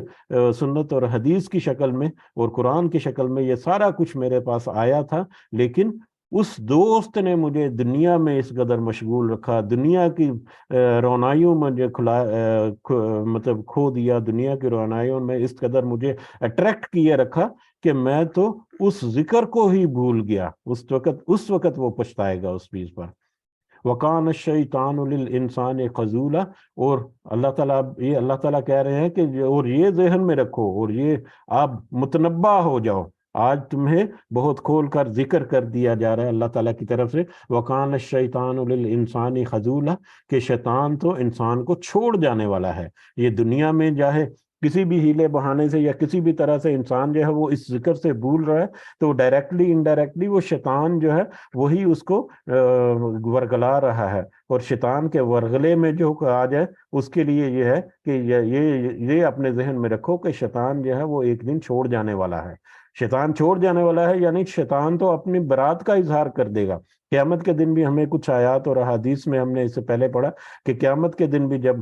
سنت اور حدیث کی شکل میں اور قرآن کی شکل میں، یہ سارا کچھ میرے پاس آیا تھا. لیکن اس دوست نے مجھے دنیا میں اس قدر مشغول رکھا، دنیا کی رونائیوں میں مطلب کھو دیا، دنیا کی رونائیوں میں اس قدر مجھے اٹریکٹ کیے رکھا کہ میں تو اس ذکر کو ہی بھول گیا. اس وقت وہ پچھتائے گا اس چیز پر. وَقَانَ الشَّيْطَانُ لِلْإِنسَانِ خَذُولًا، اور اللہ تعالیٰ کہہ رہے ہیں کہ اور یہ ذہن میں رکھو اور یہ آپ متنبہ ہو جاؤ، آج تمہیں بہت کھول کر ذکر کر دیا جا رہا ہے اللہ تعالیٰ کی طرف سے، وَقَانَ الشَّيْطَانُ لِلْإِنسَانِ خَذُولًا، کہ شیطان تو انسان کو چھوڑ جانے والا ہے۔ یہ دنیا میں چاہے کسی بھی ہیلے بہانے سے یا کسی بھی طرح سے انسان جو ہے وہ اس ذکر سے بھول رہا ہے، تو ڈائریکٹلی انڈائریکٹلی وہ شیطان جو ہے وہی اس کو ورگلا رہا ہے، اور شیطان کے ورغلے میں جو آ جائے اس کے لیے یہ ہے کہ یہ اپنے ذہن میں رکھو کہ شیطان جو ہے وہ ایک دن چھوڑ جانے والا ہے۔ شیطان چھوڑ جانے والا ہے یعنی شیطان تو اپنی برات کا اظہار کر دے گا۔ قیامت کے دن بھی ہمیں کچھ آیات اور احادیث میں ہم نے اس سے پہلے پڑھا کہ قیامت کے دن بھی جب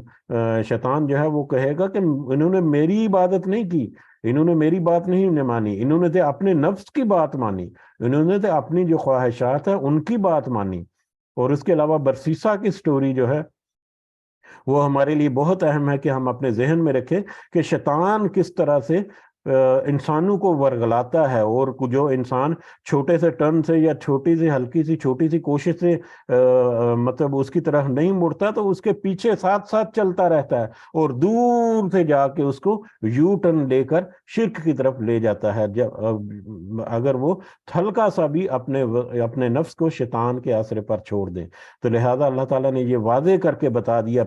شیطان جو ہے وہ کہے گا کہ انہوں نے میری عبادت نہیں کی، انہوں نے میری بات نہیں مانی، انہوں نے اپنے نفس کی بات مانی، انہوں نے اپنی جو خواہشات ہیں ان کی بات مانی۔ اور اس کے علاوہ برسیسا کی سٹوری جو ہے وہ ہمارے لیے بہت اہم ہے کہ ہم اپنے ذہن میں رکھیں کہ شیطان کس طرح سے انسانوں کو ورگلاتا ہے، اور جو انسان چھوٹے سے ٹرن سے یا چھوٹی سی چھوٹی سی کوشش سے مطلب اس کی طرف نہیں مڑتا تو اس کے پیچھے ساتھ ساتھ چلتا رہتا ہے، اور دور سے جا کے اس کو یو ٹرن لے کر شرک کی طرف لے جاتا ہے، اگر وہ ہلکا سا بھی اپنے نفس کو شیطان کے آسرے پر چھوڑ دے۔ تو لہذا اللہ تعالیٰ نے یہ واضح کر کے بتا دیا،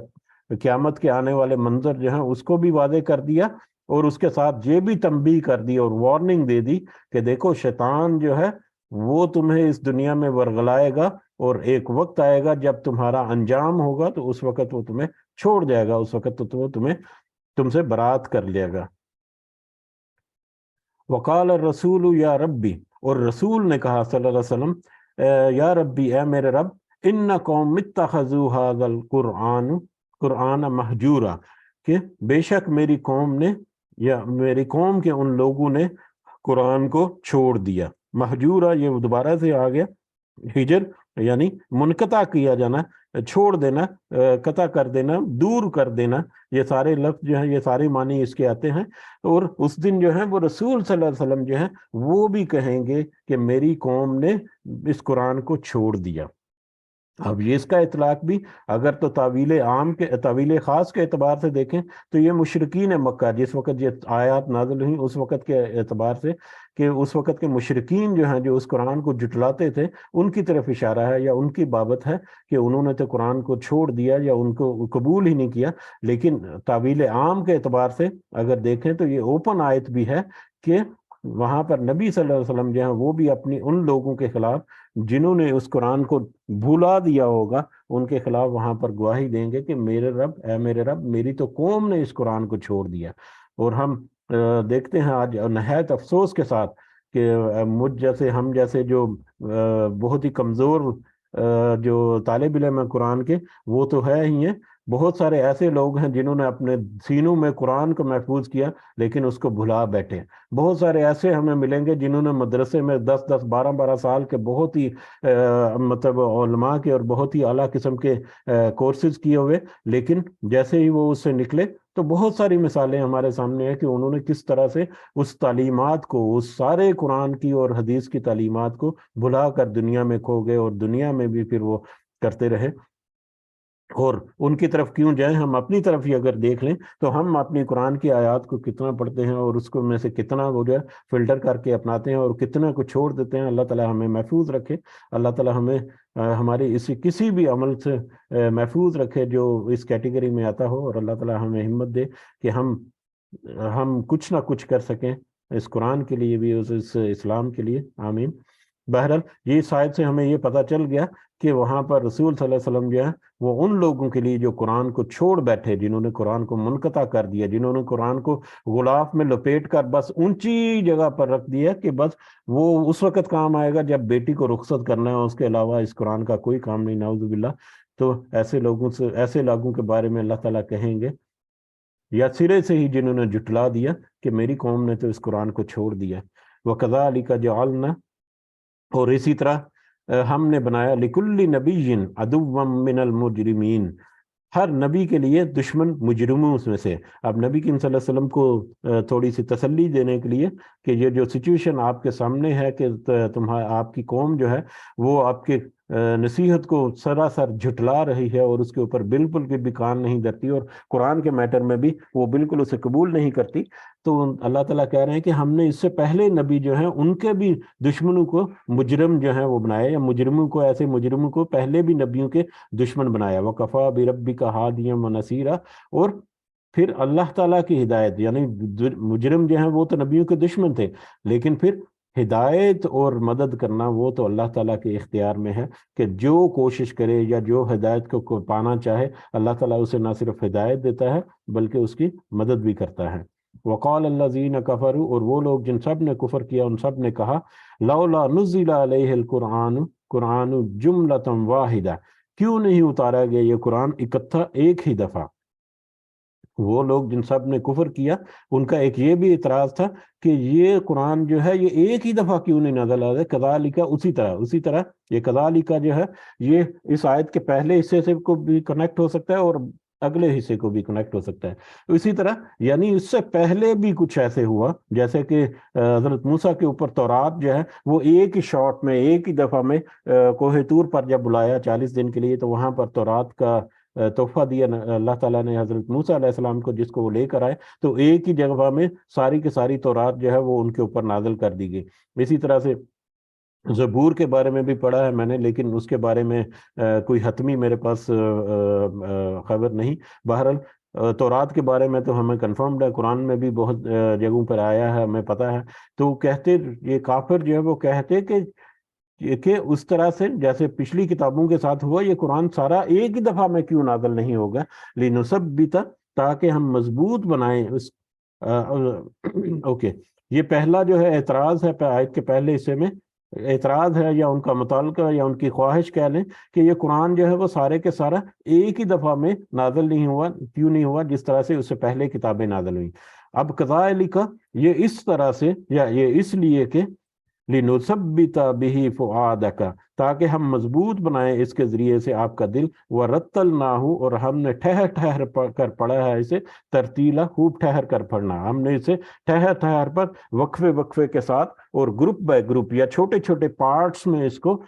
قیامت کے آنے والے منظر جو ہیں اس کو بھی واضح کر دیا، اور اس کے ساتھ یہ بھی تنبیہ کر دی اور وارننگ دے دی کہ دیکھو شیطان جو ہے وہ تمہیں اس دنیا میں ورگلائے گا، اور ایک وقت آئے گا جب تمہارا انجام ہوگا تو اس وقت وہ تمہیں چھوڑ جائے گا، اس وقت تو تم سے برات کر لے گا۔ وقال الرسول یا ربی، اور رسول نے کہا صلی اللہ علیہ وسلم یا ربی، اے میرے رب، ان قوم اتخذوا هذا قرآن مہجورا، کہ بے شک میری قوم نے یا میری قوم کے ان لوگوں نے قرآن کو چھوڑ دیا۔ مہجورا یہ دوبارہ سے آ گیا، ہجر یعنی منقطع کیا جانا، چھوڑ دینا، قطع کر دینا، دور کر دینا، یہ سارے لفظ جو ہیں یہ سارے معنی اس کے آتے ہیں۔ اور اس دن جو ہے وہ رسول صلی اللہ علیہ وسلم جو ہیں وہ بھی کہیں گے کہ میری قوم نے اس قرآن کو چھوڑ دیا۔ اب یہ اس کا اطلاق بھی اگر تو تعویل خاص کے اعتبار سے دیکھیں تو یہ مشرکین مکہ جس وقت یہ آیات نازل ہوئیں اس وقت کے اعتبار سے، کہ اس وقت کے مشرکین جو ہیں جو اس قرآن کو جھٹلاتے تھے ان کی طرف اشارہ ہے یا ان کی بابت ہے کہ انہوں نے تو قرآن کو چھوڑ دیا یا ان کو قبول ہی نہیں کیا۔ لیکن تعویل عام کے اعتبار سے اگر دیکھیں تو یہ اوپن آیت بھی ہے کہ وہاں پر نبی صلی اللہ علیہ وسلم جو ہیں وہ بھی اپنی ان لوگوں کے خلاف جنہوں نے اس قرآن کو بھولا دیا ہوگا ان کے خلاف وہاں پر گواہی دیں گے کہ میرے رب، اے میرے رب، میری تو قوم نے اس قرآن کو چھوڑ دیا۔ اور ہم دیکھتے ہیں آج نہایت افسوس کے ساتھ کہ ہم جیسے جو بہت ہی کمزور جو طالب علم ہیں قرآن کے وہ تو ہے ہی ہیں، بہت سارے ایسے لوگ ہیں جنہوں نے اپنے سینوں میں قرآن کو محفوظ کیا لیکن اس کو بھلا بیٹھے۔ بہت سارے ایسے ہمیں ملیں گے جنہوں نے مدرسے میں 10 12 سال کے بہت ہی مطلب علماء کے اور بہت ہی اعلیٰ قسم کے کورسز کیے ہوئے، لیکن جیسے ہی وہ اس سے نکلے تو بہت ساری مثالیں ہمارے سامنے ہیں کہ انہوں نے کس طرح سے اس تعلیمات کو، اس سارے قرآن کی اور حدیث کی تعلیمات کو بھلا کر دنیا میں کھو گئے، اور دنیا میں بھی پھر وہ کرتے رہے۔ اور ان کی طرف کیوں جائیں، ہم اپنی طرف ہی اگر دیکھ لیں تو ہم اپنی قرآن کی آیات کو کتنا پڑھتے ہیں اور اس کو میں سے کتنا وہ جو ہے فلٹر کر کے اپناتے ہیں اور کتنا کو چھوڑ دیتے ہیں۔ اللہ تعالی ہمیں محفوظ رکھے، اللہ تعالی ہمیں ہماری کسی بھی عمل سے محفوظ رکھے جو اس کیٹیگری میں آتا ہو، اور اللہ تعالی ہمیں ہمت دے کہ ہم کچھ نہ کچھ کر سکیں اس قرآن کے لیے بھی، اس اسلام کے لیے۔ آمین۔ بہرحال یہ شاید سے ہمیں یہ پتہ چل گیا کہ وہاں پر رسول صلی اللہ علیہ وسلم جو ہے وہ ان لوگوں کے لیے جو قرآن کو چھوڑ بیٹھے، جنہوں نے قرآن کو منقطع کر دیا، جنہوں نے قرآن کو غلاف میں لپیٹ کر بس اونچی جگہ پر رکھ دیا کہ بس وہ اس وقت کام آئے گا جب بیٹی کو رخصت کرنا ہے، اس کے علاوہ اس قرآن کا کوئی کام نہیں، نعوذ باللہ۔ تو ایسے لوگوں کے بارے میں اللہ تعالیٰ کہیں گے، یا سرے سے ہی جنہوں نے جھٹلا دیا، کہ میری قوم نے تو اس قرآن کو چھوڑ دیا۔ وَكَذَلِكَ جَعَلْنَا، اور اسی طرح ہم نے بنایا لِكُلِّ نَبِيٍّ عَدُوًّا مِّنَ الْمُجْرِمِينَ، ہر نبی کے لیے دشمن مجرموں میں سے۔ اب نبی کریم صلی اللہ علیہ وسلم کو تھوڑی سی تسلی دینے کے لیے کہ یہ جو سچویشن آپ کے سامنے ہے کہ آپ کی قوم جو ہے وہ آپ کے نصیحت کو سراسر جھٹلا رہی ہے اور اس کے اوپر بالکل بھی کان نہیں دھرتی اور قرآن کے میٹر میں بھی وہ بالکل اسے قبول نہیں کرتی، تو اللہ تعالیٰ کہہ رہے ہیں کہ ہم نے اس سے پہلے نبی جو ہیں ان کے بھی دشمنوں کو مجرم جو ہیں وہ بنایا، یا مجرموں کو، ایسے مجرموں کو پہلے بھی نبیوں کے دشمن بنایا۔ وَكَفَىٰ بِرَبِّكَ هَادِيًا وَنَصِيرًا، اور پھر اللہ تعالیٰ کی ہدایت، یعنی مجرم جو ہیں وہ تو نبیوں کے دشمن تھے، لیکن پھر ہدایت اور مدد کرنا وہ تو اللہ تعالیٰ کے اختیار میں ہے، کہ جو کوشش کرے یا جو ہدایت کو پانا چاہے، اللہ تعالیٰ اسے نہ صرف ہدایت دیتا ہے بلکہ اس کی مدد بھی کرتا ہے۔ وقال الذین کفروا، اور وہ لوگ جن سب نے کفر کیا ان سب نے کہا، لولا نزل علیہ قرآن جملۃ واحدہ، کیوں نہیں اتارا گیا یہ قرآن اکٹھا ایک ہی دفعہ۔ وہ لوگ جن سب نے کفر کیا ان کا ایک یہ بھی اعتراض تھا کہ یہ قرآن جو ہے یہ ایک ہی دفعہ کیوں نہیں نازل آ رہا ہے، کذالک، اسی طرح یہ کذالک جو ہے یہ اس آیت کے پہلے حصے سے کو بھی کنیکٹ ہو سکتا ہے اور اگلے حصے کو بھی کنیکٹ ہو سکتا ہے۔ اسی طرح یعنی اس سے پہلے بھی کچھ ایسے ہوا، جیسے کہ حضرت موسیٰ کے اوپر تورات جو ہے وہ ایک ہی شاٹ میں، ایک ہی دفعہ میں کوہ طور پر جب بلایا 40 دن کے لیے، تو وہاں پر تورات کا تحفہ دیا اللہ تعالیٰ نے حضرت موسیٰ علیہ السلام کو، جس کو وہ لے کر آئے، تو ایک ہی جگہ میں ساری کی ساری تورات جو ہے وہ ان کے اوپر نازل کر دی گئی۔ اسی طرح سے زبور کے بارے میں بھی پڑھا ہے میں نے، لیکن اس کے بارے میں کوئی حتمی میرے پاس خبر نہیں۔ بہرحال تورات کے بارے میں تو ہمیں کنفرمڈ ہے، قرآن میں بھی بہت جگہوں پر آیا ہے، ہمیں پتہ ہے۔ تو کہتے یہ کافر جو ہے وہ کہتے کہ اس طرح سے جیسے پچھلی کتابوں کے ساتھ ہوا، یہ قرآن سارا ایک ہی دفعہ میں کیوں نازل نہیں ہوگا، لِنُثَبِّتَ، تاکہ ہم مضبوط بنائیں اس اوکے، یہ پہلا جو ہے اعتراض ہے آیت کے پہلے حصے میں، اعتراض ہے یا ان کا متعلقہ یا ان کی خواہش کہہ لیں کہ یہ قرآن جو ہے وہ سارے کے سارا ایک ہی دفعہ میں نازل نہیں ہوا، کیوں نہیں ہوا جس طرح سے اس سے پہلے کتابیں نازل ہوئیں۔ اب کذالک، یہ اس طرح سے، یا یہ اس لیے کہ لِنُثَبِّتَ بِهِ فُؤَادَكَ، تاکہ ہم مضبوط بنائیں اس کے ذریعے سے آپ کا دل، وَرَتَّلْنَاهُ، اور ہم نے ٹھہر ٹھہر کر پڑھا ہے اسے، ترتیلا، خوب ٹھہر کر پڑھنا، ہم نے اسے ٹھہر ٹھہر پر وقفے وقفے کے ساتھ اور گروپ بائی گروپ یا چھوٹے چھوٹے پارٹس میں اس کو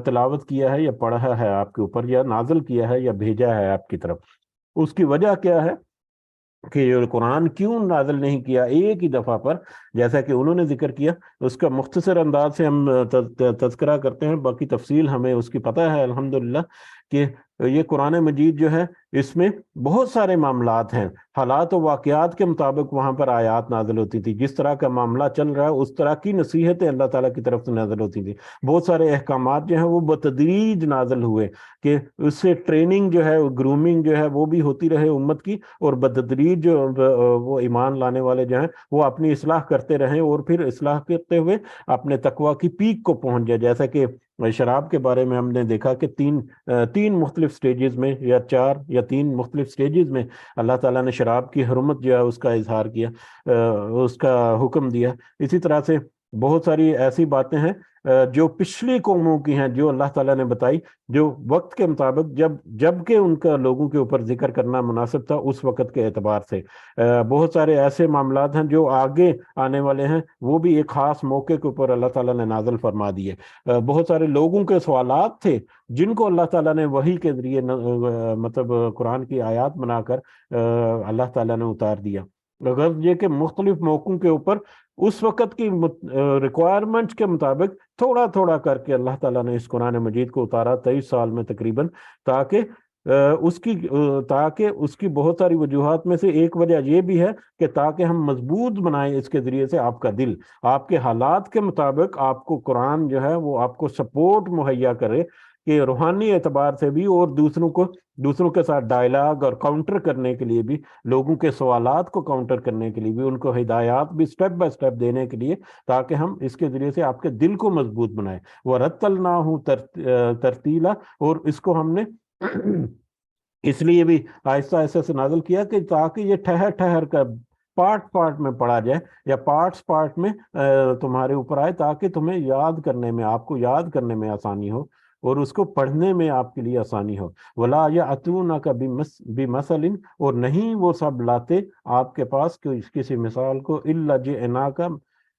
تلاوت کیا ہے یا پڑھا ہے آپ کے اوپر، یا نازل کیا ہے یا بھیجا ہے آپ کی طرف۔ اس کی وجہ کیا ہے کہ یہ قرآن کیوں نازل نہیں کیا ایک ہی دفعہ پر، جیسا کہ انہوں نے ذکر کیا، اس کا مختصر انداز سے ہم تذکرہ کرتے ہیں، باقی تفصیل ہمیں اس کی پتہ ہے الحمدللہ، کہ یہ قرآن مجید جو ہے اس میں بہت سارے معاملات ہیں، حالات و واقعات کے مطابق وہاں پر آیات نازل ہوتی تھی، جس طرح کا معاملہ چل رہا ہے اس طرح کی نصیحتیں اللہ تعالیٰ کی طرف سے نازل ہوتی تھی، بہت سارے احکامات جو ہیں وہ بتدریج نازل ہوئے، کہ اس سے ٹریننگ جو ہے، گرومنگ جو ہے وہ بھی ہوتی رہے امت کی، اور بتدریج جو وہ ایمان لانے والے جو ہیں وہ اپنی اصلاح کرتے رہیں، اور پھر اصلاح کرتے ہوئے اپنے تقوی کی پیک کو پہنچ جائے۔ جیسا کہ شراب کے بارے میں ہم نے دیکھا کہ تین مختلف سٹیجز میں، یا 4 یا 3 مختلف سٹیجز میں اللہ تعالیٰ نے شراب کی حرمت جو ہے اس کا اظہار کیا، اس کا حکم دیا۔ اسی طرح سے بہت ساری ایسی باتیں ہیں جو پچھلی قوموں کی ہیں، جو اللہ تعالیٰ نے بتائی، جو وقت کے مطابق جب کہ ان کا لوگوں کے اوپر ذکر کرنا مناسب تھا اس وقت کے اعتبار سے۔ بہت سارے ایسے معاملات ہیں جو آگے آنے والے ہیں، وہ بھی ایک خاص موقع کے اوپر اللہ تعالیٰ نے نازل فرما دیے۔ بہت سارے لوگوں کے سوالات تھے جن کو اللہ تعالیٰ نے وحی کے ذریعے مطلب قرآن کی آیات بنا کر اللہ تعالیٰ نے اتار دیا، غرض یہ کہ مختلف موقعوں کے اوپر اس وقت کی ریکوائرمنٹ کے مطابق تھوڑا تھوڑا کر کے اللہ تعالیٰ نے اس قرآن مجید کو اتارا 23 سال میں تقریباً، تاکہ اس کی بہت ساری وجوہات میں سے ایک وجہ یہ بھی ہے کہ تاکہ ہم مضبوط بنائیں اس کے ذریعے سے آپ کا دل، آپ کے حالات کے مطابق آپ کو قرآن جو ہے وہ آپ کو سپورٹ مہیا کرے، کہ روحانی اعتبار سے بھی اور دوسروں کے ساتھ ڈائلاگ اور کاؤنٹر کرنے کے لیے بھی، لوگوں کے سوالات کو کاؤنٹر کرنے کے لیے بھی، ان کو ہدایات بھی سٹیپ بائی سٹیپ دینے کے لیے، تاکہ ہم اس کے ذریعے سے آپ کے دل کو مضبوط بنائیں۔ وَرَتَّلْنَاهُ تَرْتِيلًا، اور اس کو ہم نے اس لیے بھی آہستہ آہستہ سے نازل کیا کہ تاکہ یہ ٹھہر ٹھہر کر پارٹ میں پڑھا جائے، یا پارٹ میں تمہارے اوپر آئے، تاکہ تمہیں یاد کرنے میں، آپ کو یاد کرنے میں آسانی ہو، اور اس کو پڑھنے میں آپ کے لیے آسانی ہو۔ وَلَا يَأْتُونَكَ بِمَثَلٍ، اور نہیں وہ سب لاتے آپ کے پاس کسی مثال کو، إِلَّا جِئْنَاكَ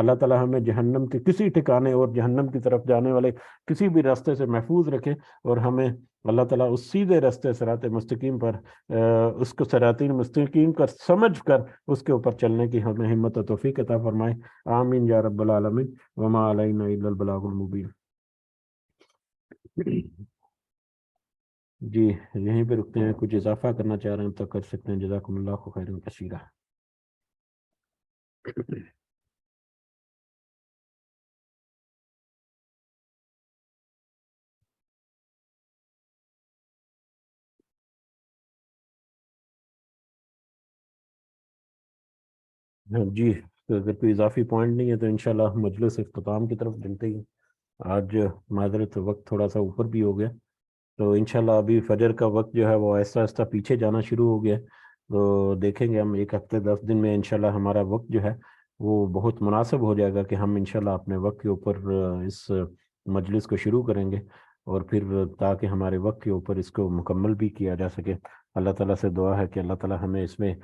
اللہ تعالیٰ ہمیں جہنم کے کسی ٹھکانے اور جہنم کی طرف جانے والے کسی بھی راستے سے محفوظ رکھے، اور ہمیں اللہ تعالیٰ اس سیدھے راستے صراط مستقیم پر اس کو صراطین مستقیم کر سمجھ کر اس کے اوپر چلنے کی ہمیں ہمت و توفیق عطا فرمائے۔ آمین یا رب العالمین، وما علینا الا البلاغ المبین۔ جی یہیں پہ رکتے ہیں، کچھ اضافہ کرنا چاہ رہے ہیں تو کر سکتے ہیں۔ جزاکم اللہ خیرا کثیرا۔ جی تو اگر کوئی اضافی پوائنٹ نہیں ہے تو انشاءاللہ مجلس اختتام کی طرف چلتے ہی۔ آج معذرت وقت تھوڑا سا اوپر بھی ہو گیا، تو انشاءاللہ ابھی فجر کا وقت جو ہے وہ آہستہ آہستہ پیچھے جانا شروع ہو گیا، تو دیکھیں گے ہم ایک ہفتے 10 دن میں انشاءاللہ ہمارا وقت جو ہے وہ بہت مناسب ہو جائے گا کہ ہم انشاءاللہ اپنے وقت کے اوپر اس مجلس کو شروع کریں گے، اور پھر تاکہ ہمارے وقت کے اوپر اس کو مکمل بھی کیا جا سکے۔ اللہ تعالیٰ سے دعا ہے کہ اللہ تعالیٰ ہمیں اس میں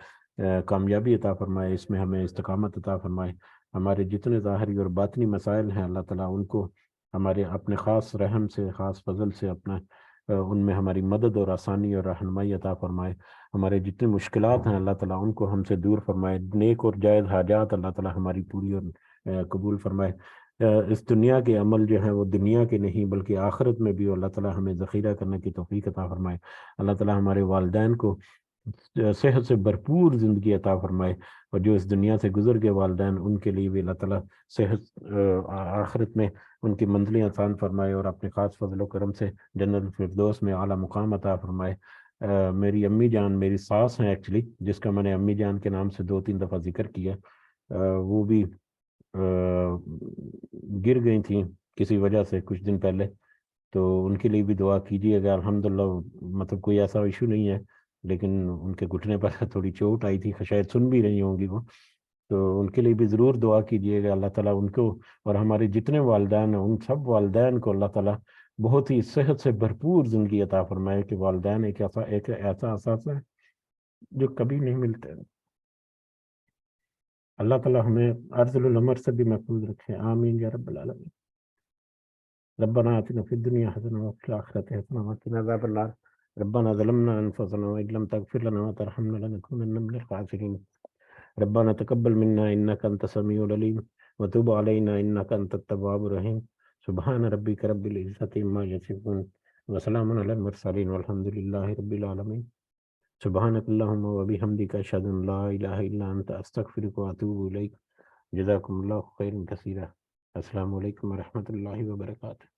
کامیابی عطا فرمائے، اس میں ہمیں استقامت عطا فرمائے۔ ہمارے جتنے ظاہری اور باطنی مسائل ہیں اللہ تعالیٰ ان کو ہمارے اپنے خاص رحم سے، خاص فضل سے اپنا ان میں ہماری مدد اور آسانی اور رہنمائی عطا فرمائے۔ ہمارے جتنے مشکلات ہیں اللہ تعالیٰ ان کو ہم سے دور فرمائے۔ نیک اور جائز حاجات اللہ تعالیٰ ہماری پوری اور قبول فرمائے۔ اس دنیا کے عمل جو ہیں وہ دنیا کے نہیں بلکہ آخرت میں بھی اللہ تعالیٰ ہمیں ذخیرہ کرنے کی توفیق عطا فرمائے۔ اللہ تعالیٰ ہمارے والدین کو صحت سے بھرپور زندگی عطا فرمائے، اور جو اس دنیا سے گزر گئے والدین ان کے لیے بھی اللہ تعالیٰ صحت آخرت میں ان کی منزلیں آسان فرمائے، اور اپنے خاص فضل و کرم سے جنت الفردوس میں اعلیٰ مقام عطا فرمائے۔ میری امی جان، میری ساس ہیں ایکچولی، جس کا میں نے امی جان کے نام سے 2-3 دفعہ ذکر کیا، وہ بھی گر گئی تھیں کسی وجہ سے کچھ دن پہلے، تو ان کے لیے بھی دعا کیجیے گا۔ الحمدللہ مطلب کوئی ایسا ایشو نہیں ہے، لیکن ان کے گھٹنے پر تھوڑی چوٹ آئی تھی، شاید سن بھی رہی ہوں گی وہ، تو ان کے لیے بھی ضرور دعا کیجیے گا۔ اللہ تعالیٰ ان کو اور ہمارے جتنے والدین ہیں ان سب والدین کو اللہ تعالیٰ بہت ہی صحت سے بھرپور زندگی عطا فرمائے، کہ والدین ایک ایسا اثاثہ ہے جو کبھی نہیں ملتے۔ اللہ تعالیٰ ہمیں ارذل العمر سے بھی محفوظ رکھے، آمین یا رب العالمین۔ ربنا آتنا في الدنيا حسنة وفي الآخرة حسنة وقنا عذاب النار۔ ربنا ظلمنا أنفسنا وإن لم تغفر لنا وترحمنا لنكونن من الخاسرين۔ ربنا تقبل منا إنك أنت السميع العليم وتب علينا إنك أنت التواب الرحيم۔ سبحان ربك رب العزة عما يصفون وسلام على المرسلين والحمد لله رب العالمين۔ سبحانك اللهم وبحمدك أشهد أن لا إله إلا أنت أستغفرك وأتوب إليك۔ جزاكم الله خيرا كثيرا۔ السلام علیکم ورحمۃ اللہ وبرکاتہ۔